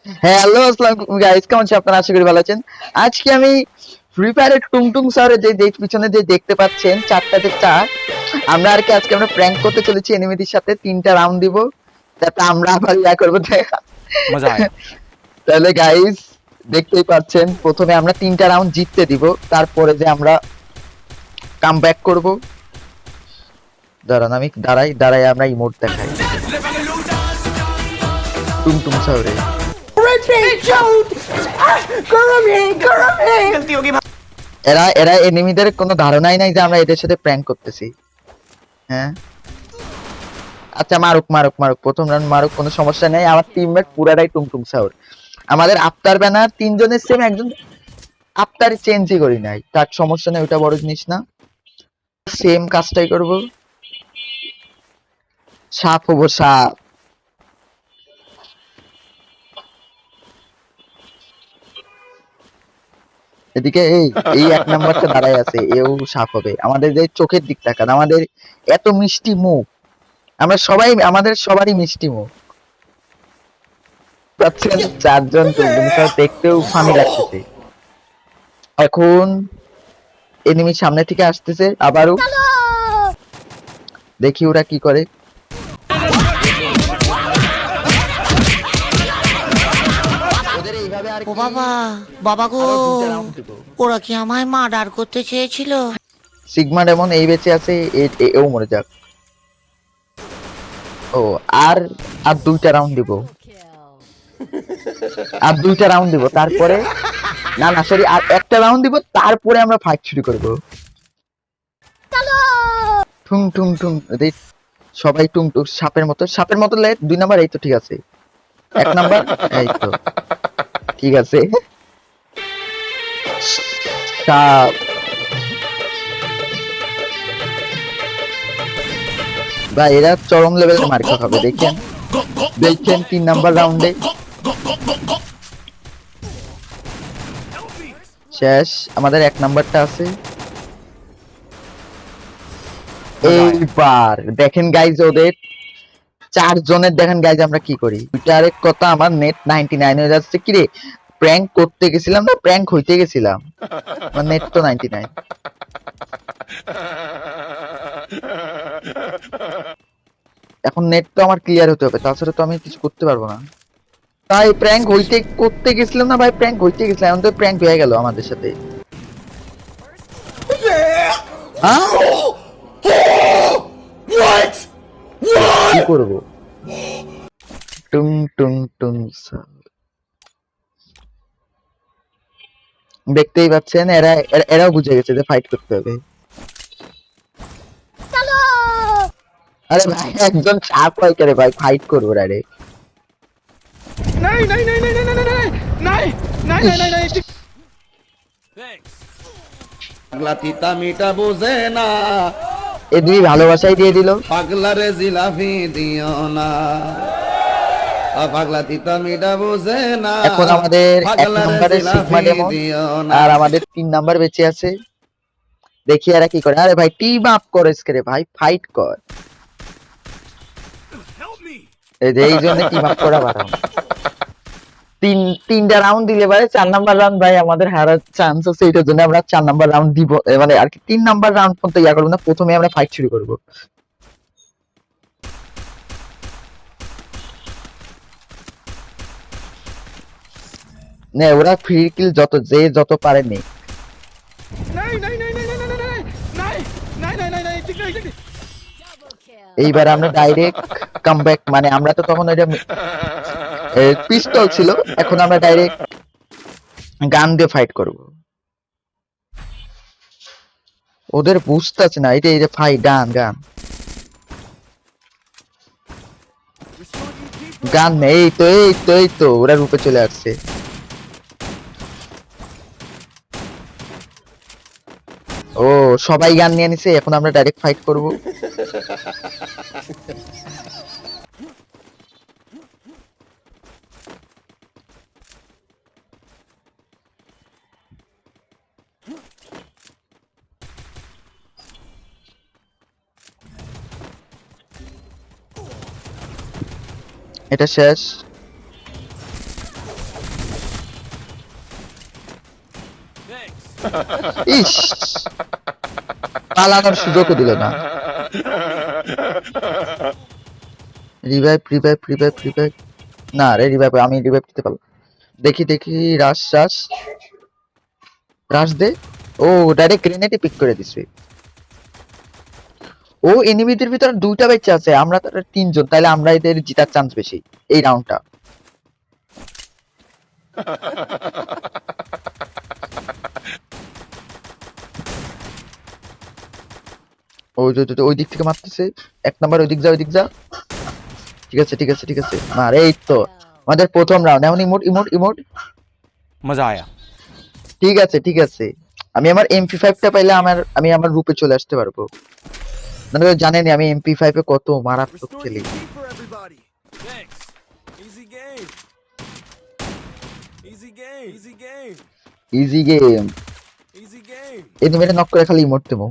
Hello আসসালামু guys, কেমন আছেন আপনারা? আশা করি ভালো আছেন। আজকে আমি ফ্রি ফায়ারের টুংটুং স্যারের যে পিছনে যে দেখতে পাচ্ছেন চারটাতে চার, আমরা আর কি আজকে আমরা প্র্যাঙ্ক করতে চলেছি এনিমিদের সাথে। 3টা রাউন্ড দিব, যাতে আমরা আবার ইয়া করবো। मजा आया। তাহলে গাইস দেখতেই পাচ্ছেন, প্রথমে আমরা 3টা রাউন্ড জিততে দিব, তারপরে যে আমরা কাম ব্যাক করবো। দাঁড়ান, আমি দাঁড়াই আমরা ইমোট দেখাই টুংটুং স্যারের। এরা এরা এনিমিদের কোনো ধারণাই নাই যে আমরা এদের সাথে প্র্যাঙ্ক করতেছি। হ্যাঁ আচ্ছা, মারুক মারুক মারুক, প্রথম রাউন্ড মারুক, কোনো সমস্যা নেই। আমার টিমমেট পুরাটাই টুংটুং সাউর। আমাদের আফতার ব্যানার 3জনের সেম, একজন আফতার চেঞ্জই করি নাই, তার সমস্যা নেই, ওটা বড় জিনিস না। সেম কাজটাই করব, সাপ হবো সাপ। এদিকে এই এই 1 নাম্বারটা দাঁড়ায় আছে, এও সাপ হবে। আমাদের যে চোখের দিক তাকান, আমাদের এত মিষ্টি মুখ, আমরা সবাই, আমাদের সবারই মিষ্টি মুখ। পাচ্ছেন 4জন টুংটুং সাউ, দেখতেও ফানি লাগতেছে। এখন এনিমি সামনে থেকে আসতেছে আবারও, দেখি ওরা কি করে। ওদের এইভাবে আর ও বাবা, বাবা গো, আরো 2টা রাউন্ড দিব। ওরা কি আমায় মার্ডার করতে চেয়েছিল? সিগমা ডেমন এই বেঁচে আছে, এও মরে যাক। ও আর আর 2টা রাউন্ড দিব, আর 2টা রাউন্ড দিব, তারপরে না না সরি, আর একটা রাউন্ড দিব, তারপরে আমরা ফাইট শুরু করব। ঠুং ঠুং ঠুং, দেখ সবাই টুং টুং সাপের মতো লেট। 2 নাম্বার এই তো ঠিক আছে, 1 নাম্বার এই তো ঠিক আছে। সাপ বা এরা চরম লেভেলের মার খাবে। দেখেন দেখেন 3 নাম্বার রাউন্ডে শেষ, আমাদের 1 নাম্বারটা আছে। এইবার দেখেন গাইজ, ওদের 4 জনের দেখেন গাইজ আমরা কি করি। আরেক কথা, আমার নেট 99 হয়ে যাচ্ছে। কি রে, প্র্যাঙ্ক করতে গেছিলাম না প্র্যাঙ্ক হইতে গেছিলাম? আমার নেট তো 99। এখন নেট তো আমার ক্লিয়ার হতে হবে, তাছাড়া তো আমি কিছু করতে পারবো না। ভাই প্র্যাঙ্ক হইতে করতে গেছিলাম না ভাই, প্র্যাঙ্ক হইতে গেছিলাম, এখন তো প্র্যাঙ্ক হয়ে গেল আমাদের সাথে। হ্যাঁ কি করবো? টুং টুং টুং সা- দেখতেই পাচ্ছেন, এরাও বুঝে গেছে যে ফাইট করতে হবে। আরে ভাই একজন চাপ হয় করে ভাই, ফাইট করবো রে। नहीं नहीं नहीं नहीं नहीं नहीं नहीं नहीं नहीं नहीं नहीं नहीं পাগলা তিতা মিটা বোঝে না, এ দুই ভালোবাসাই দিয়ে দিল। পাগলা রে জিলাপি দিও না, পাগলা তিতা মিটা বোঝে না। এখন আমাদের 1 পাগলা রে নম্বরে সিগমা জিলাপি ডেমন, দিও না। আর আমাদের 3 নাম্বার বেঁচে আছে। দেখি এরা কি করে। আরে ভাই টিম আপ করিস রে ভাই, ফাইট কর। এই যে এই জন্য টিম আপ করা ভালো। 3টা রাউন্ড দিলে ভাই 4 নাম্বার রাউন্ড ভাই আমাদের হারার চান্স আছে, এটার জন্য আমরা 4 নাম্বার রাউন্ড দিব, মানে আর কি 3 নাম্বার রাউন্ড পর্যন্ত ইয়া করব না, প্রথমে আমরা ফাইট শুরু করব। নে ওরা ফ্রি কিল যত পারে নে। नहीं नहीं नहीं नहीं नहीं नहीं नहीं नहीं नहीं नहीं ठीक नहीं ठीक এইবার আমরা ডাইরেক্ট কামব্যাক, মানে আমরা তো তখন এটা পিস্তল ছিল, এখন আমরা ডাইরেক্ট গান দিয়ে ফাইট করব। ওদের বুঝতেছে না, এই যে ফাইট গান গান গান নেই। এই তো ওরা রূপে চলে আসছে। ও সবাই গান নিয়ে নিছে, এখন আমরা ডাইরেক্ট ফাইট করব। এটা শেষ। ইস, পালানোর সুযোগও দিল না। রিভাইভ রিভাইভ রিভাইভ রিভাইভ, না রে রিভাইভ, আমি রিভাইভ দিতে পারবো। দেখি দেখি, রাশ রাশ রাশ দে। ও ডাইরেক্ট গ্রেনেডে পিক করে দিছে। ও এনিমিদের ভিতরে দুইটা বাচ্চা আছে, আমরা তার তিনজন, তাহলে আমরা এদের জিতার চান্স বেশি এই রাউন্ডটা। ওই দিক থেকে মারতেছে, এক নাম্বার ওই দিক যা, ওই দিক যা। ঠিক আছে ঠিক আছে ঠিক আছে, মার। এই তো আমাদের প্রথম রাউন্ড। এখন ইমোট ইমোট ইমোট, मजा आया। ঠিক আছে ঠিক আছে। আমি আমার MP5টা পাইলে আমি আমার রূপে চলে আসতে পারবো। মানে জানেনই আমি MP5 এ কত মারাত্মক খেলি। for everybody. Thanks. Easy game. Easy game. Easy game. Easy game. Easy game. এনিমেটা নক করে খালি ইমোট দেবো।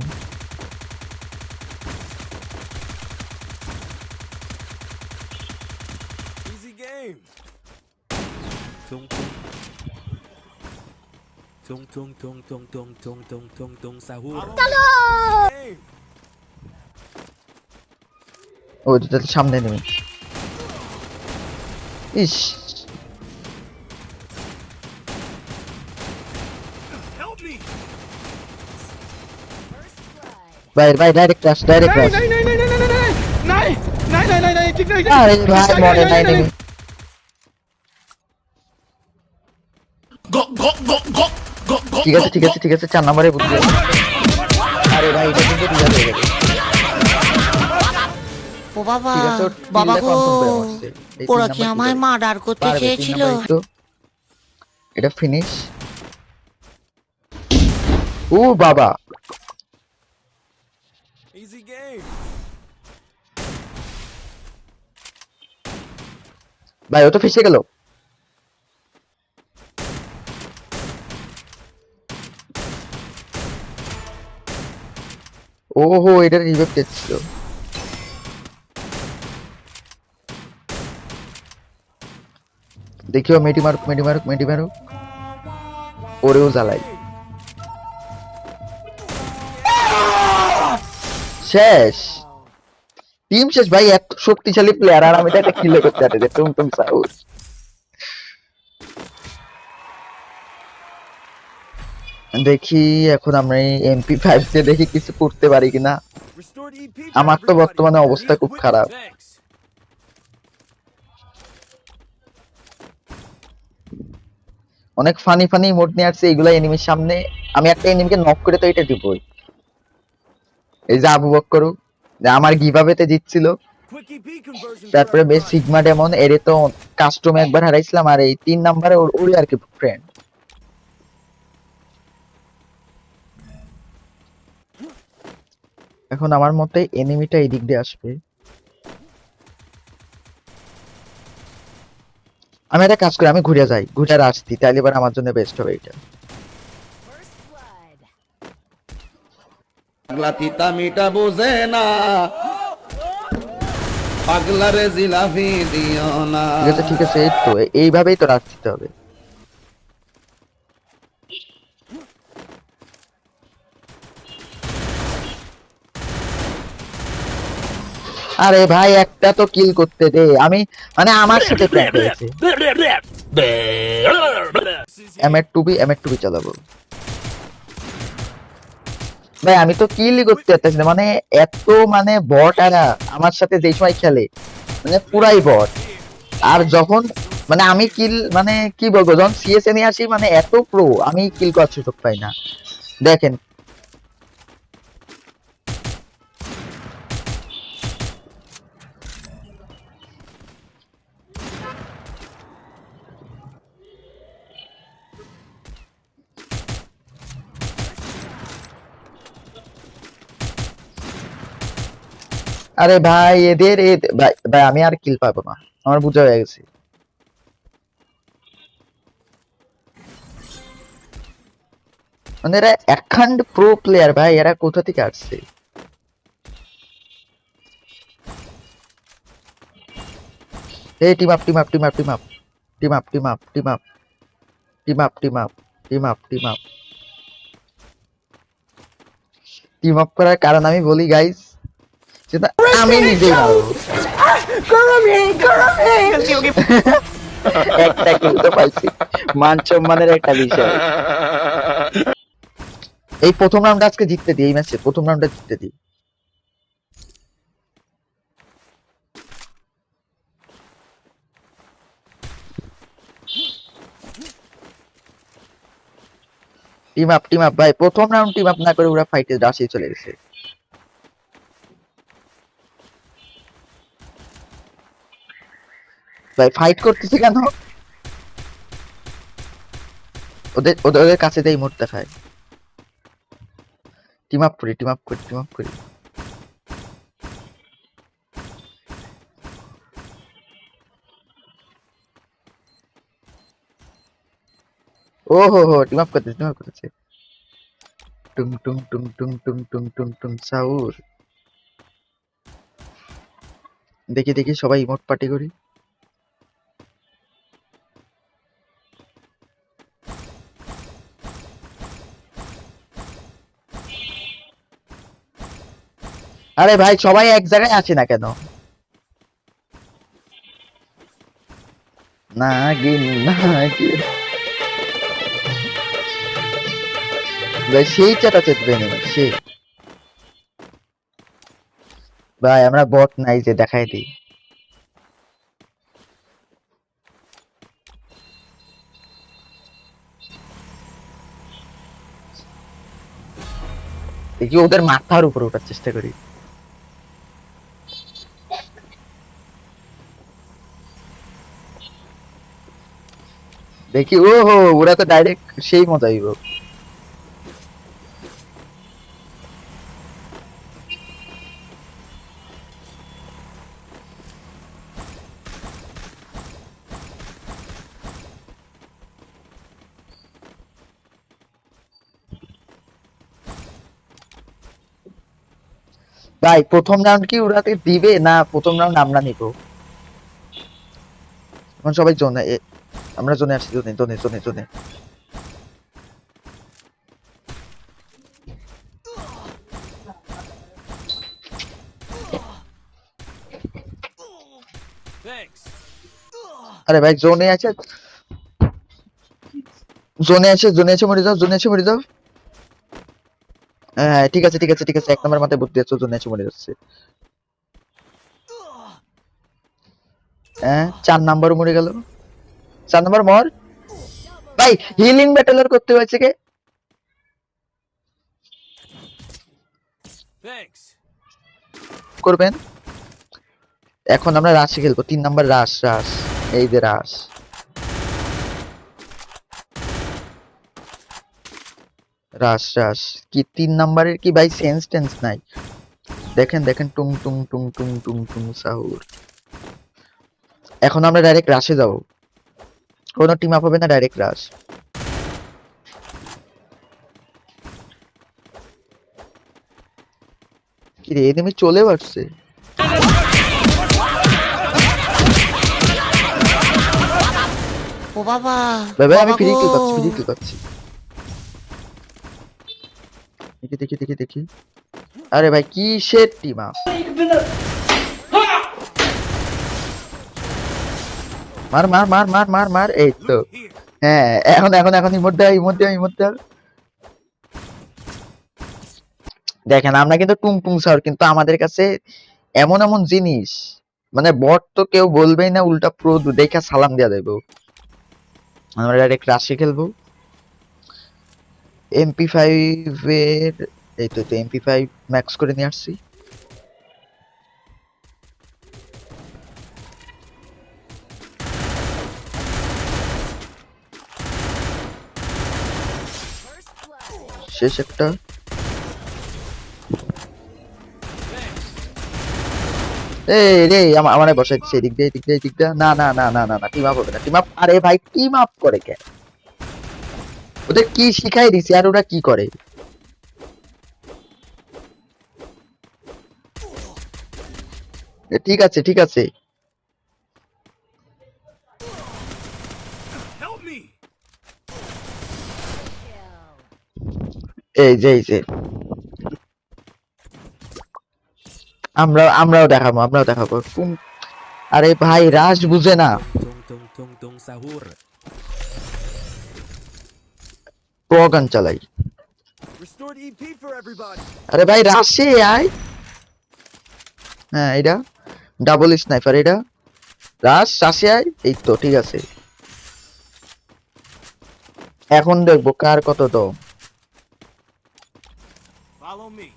Easy game. Tung tung tung tung tung tung tung tung tung sahur. Game. ও যেটা সামনে নেমে, ইস Help me. ভাই ভাই, ডাইরেক্ট রাশ ডাইরেক্ট রাশ। नहीं नहीं नहीं नहीं नहीं नहीं नहीं नहीं नहीं नहीं ठीक नहीं আরে ভাই মরে নাই নেমে। ঠিক আছে ঠিক আছে ঠিক আছে, 4 নম্বরে বুঝলি। আরে ভাই এটা কিন্তু রিজাল হয়ে গেছে। ও বাবা, ঠিক আছে, ওর বাবা কিলটা গো, confirm করে মারছে। এই ওরা 3 কি নাম্বার আমায় কিল মার্ডার করতে পারবে, 3 চেয়েছিল? নাম্বার তো এটা ফিনিশ। ও বাবা, Easy game. ভাই ও তো ফেসে গেল। ওহো, এটা রিভাইভ দিচ্ছিল। দেখিও মেডি মারুক মেডি মারুক মেডি মারুক, ওরেও জ্বালাই। শেষ, টিম শেষ ভাই। এত শক্তিশালী প্লেয়ার আর আমি তো একটা কিলে করতে পারি, টুমটুম সাউস। দেখি এখন আমরা এই MP5 দিয়ে দেখি কিছু করতে পারি কিনা। Restored EP. for আমার তো everybody. বর্তমানে অবস্থা খুব খারাপ। Thanks. অনেক ফানি ফানি মোড নিয়ে আসছে এগুলা এনিমির সামনে। আমি একটা এনিমিকে নক করে তো এটা দিবই। এই যে আবু বক্কর, যে আমার গিভআওয়েতে জিতছিল, Quick EP conversion. for তারপরে বেশ everybody. সিগমা ডেমন, এর তো কাস্টমে একবার হারাইছিলাম, আর এই 3 নম্বরে ওরই আর কি ফ্রেন্ড। এখন আমার মতে এনিমিটা এই দিক দিয়ে আসবে। আমি একটা কাজ করি, আমি ঘুরে যাই, ঘুরে আর আসছি, তাইলে এবার আমার জন্য বেস্ট হবে এটা। পাগলা তিতা মিটা বোঝে না, পাগলারে জিলাফি দিও না। ঠিক আছে ঠিক আছে, এই তো এইভাবেই তো রাখ দিতে হবে। আরে ভাই একটা তো কিল করতে দে, আমি মানে আমার সাথে প্র্যাঙ্ক হয়েছে। M2B চালাবো ভাই, আমি তো কিলই করতে পারতেছি না। মানে এত মানে বট, আর আমার সাথে যেই সময় খেলে মানে পুরাই বট। আর যখন মানে আমি কিল মানে কি বলবো, যখন সিএসএ নিয়ে আসি মানে এত প্রো, আমি কিল করার সুযোগ পাই না। দেখেন আরে ভাই এদের ভাই ভাই আমি আর কিল পাবো না, আমার বোঝা হয়ে গেছে। মানে এরা একখান্ড প্রো প্লেয়ার ভাই, এরা কোথা থেকে আসছে? এই team up team up team up team up team up team up team up team up team up team up team up team up করার কারণ আমি বলি গাইস, সেটা আমি নিজেই মারবো। একটা কিল তো পাইছি, মান সম্মানের একটা বিষয়। এই প্রথম রাউন্ড আজকে জিততে দিই, এই ম্যাচে প্রথম রাউন্ডটা জিততে দিই। টিম আপ ভাই, প্রথম রাউন্ড টিম আপ না করে ওরা ফাইটে রাশি চলে গেছে। ভাই ফাইট করতেছে কেন? ওদের ওদের ওদের কাছে দেই মোট দেখায়। টিম আপ করি, টিম আপ করি, টিম আপ করি। ও হো হো, টিম আপ করতেছে, টিম আপ করতেছে। টুং টুং টুং টুং টুং টুং টুং টুং সাউর। দেখি দেখি সবাই ইমোট পার্টি করি। আরে ভাই সবাই এক জায়গায় আছে না কেন? না গিন না গিন ভাই, সেই চাটা চেতবে নেই সে। ভাই আমরা বট নাই যে দেখাই দিই। দেখি ওদের মাথার উপর ওঠার চেষ্টা করি। দেখি ও হো, ওরা তো ডাইরেক্ট সেই মজা হইব। ভাই প্রথম রাউন্ড কি ওরাতে দিবে না প্রথম রাউন্ড আমরা নিব? এখন সবাই জোনে, আমরা জোনে আসছি, জোনে জোনে জোনে জোনে। Thanks. আরে ভাই জোনে আছে, জোনে আছে, জোনে আছে, মরে যাও, জোনে আছে মরে যাও। হ্যাঁ ঠিক আছে ঠিক আছে ঠিক আছে, এক নম্বর মাথায় বুদ্ধি আছে, জোনে আছে মরে যাচ্ছে। হ্যাঁ 4 নাম্বার মরে গেল, 4 নাম্বার মর। ভাই হিলিং ব্যাটলার করতে হয়েছে কে? Thanks. করবেন। এখন আমরা রাশি খেলবো, 3 নাম্বার রাশ, রাশ এই যে রাশ। রাশ রাশ কি 3 নাম্বারের কি ভাই সেন্স টেন্স নাই? দেখেন দেখেন, টুং টুং টুং টুং টুং টুং সাহুর। এখন আমরা ডাইরেক্ট রাশে যাব, কোনো টিম আপ হবে না, ডাইরেক্ট রাশ। কি রে এনিমি চলে আসছে? ও বাবা, ভাই আমি বাবা ফ্রি কিল গো। পাচ্ছি, ফ্রি কিল পাচ্ছি। দেখি দেখি দেখি দেখি। আরে ভাই কি শেট টিম আপ। মার মার মার মার মার মার, এই তো। হ্যাঁ এখন এখন এখন ইমোট দাও, ইমোট দাও, ইমোট দাও। দেখেন আমরা কিন্তু টুং টুং সার, কিন্তু আমাদের কাছে এমন এমন জিনিস, মানে বট তো কেউ বলবেই না, উল্টা প্রো দেখা সালাম দিয়া দেবো। আমরা ডাইরেক্ট রাশি খেলবো। MP5 এর এই তো MP5 ম্যাক্স করে নিয়ে আসছি। শেষ একটা। এই রে আমার বসাই দিচ্ছে এদিক দিয়ে, এদিক দিয়ে, এদিক দিয়ে। না না না না না না, টিম আপ হবে না, টিম আপ। আরে ভাই টিম আপ করে কে? ওদের কি শিখাই দিছি আর ওরা কি করে? ঠিক আছে ঠিক আছে। Help me. এই যে এই যে আমরাও দেখাবো আরে ভাই রাশ বুঝে না Tung sahur. প্রগান চালাই Restored EP for everybody. আরে ভাই রাশে আয় হ্যাঁ এটা ডাবল স্নাইপার এটা রাশে আয় এই তো ঠিক আছে এখন দেখবো কার কত দম Follow me.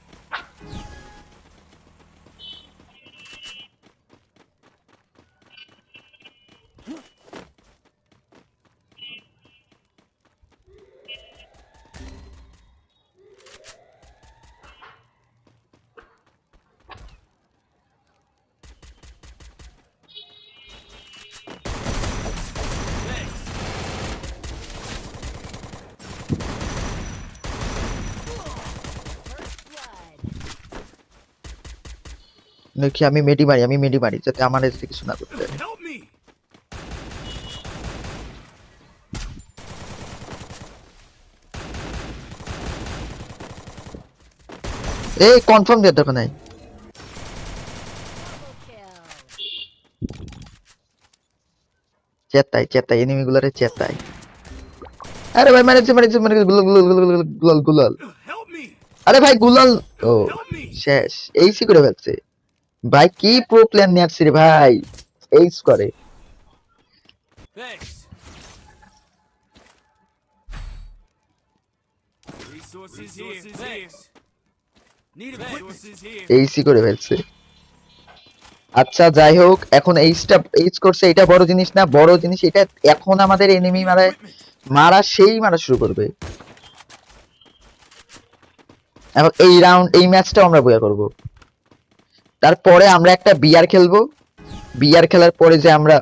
দেখি আমি মেডি মারি যাতে আমার এসে কিছু না করতে পারে। Help me. এই কনফার্ম দিয়ে দেখো নাই চেতাই এনিমি গুলারে চেতাই আরে ভাই মারিছে গুলাল Help me. আরে ভাই গুলাল ও শেষ এইসি করে ফেলছে ভাই কি প্রো প্লেয়ার নিয়ে আসছে রে ভাই এইস করে Thanks. Resources here. Thanks. Need resources here. Aisi করে ফেলছে আচ্ছা যাই হোক এখন এইচ করছে এটা বড় জিনিস না বড় জিনিস এটা এখন আমাদের এনিমি মারা শুরু করবে এখন এই ম্যাচটা আমরা বয়া করব তারপরে আমরা একটা বিআর খেলবো বিআর খেলার পরে যে আমরা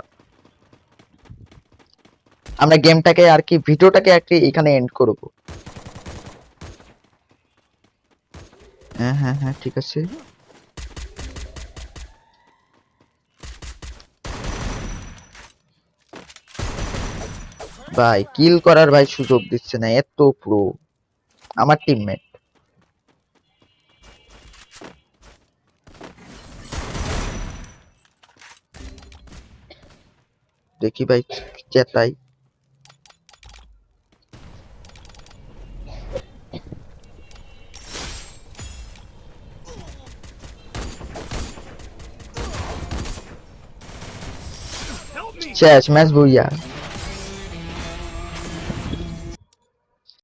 গেমটাকে আর কি ভিডিওটাকে আর কি এখানে এন্ড করব হ্যাঁ ঠিক আছে ভাই কিল করার ভাই সুযোগ দিচ্ছে না এত প্রো আমার টিমমেট দেখি ভাই চেতাই শেষ ম্যাচ বইয়া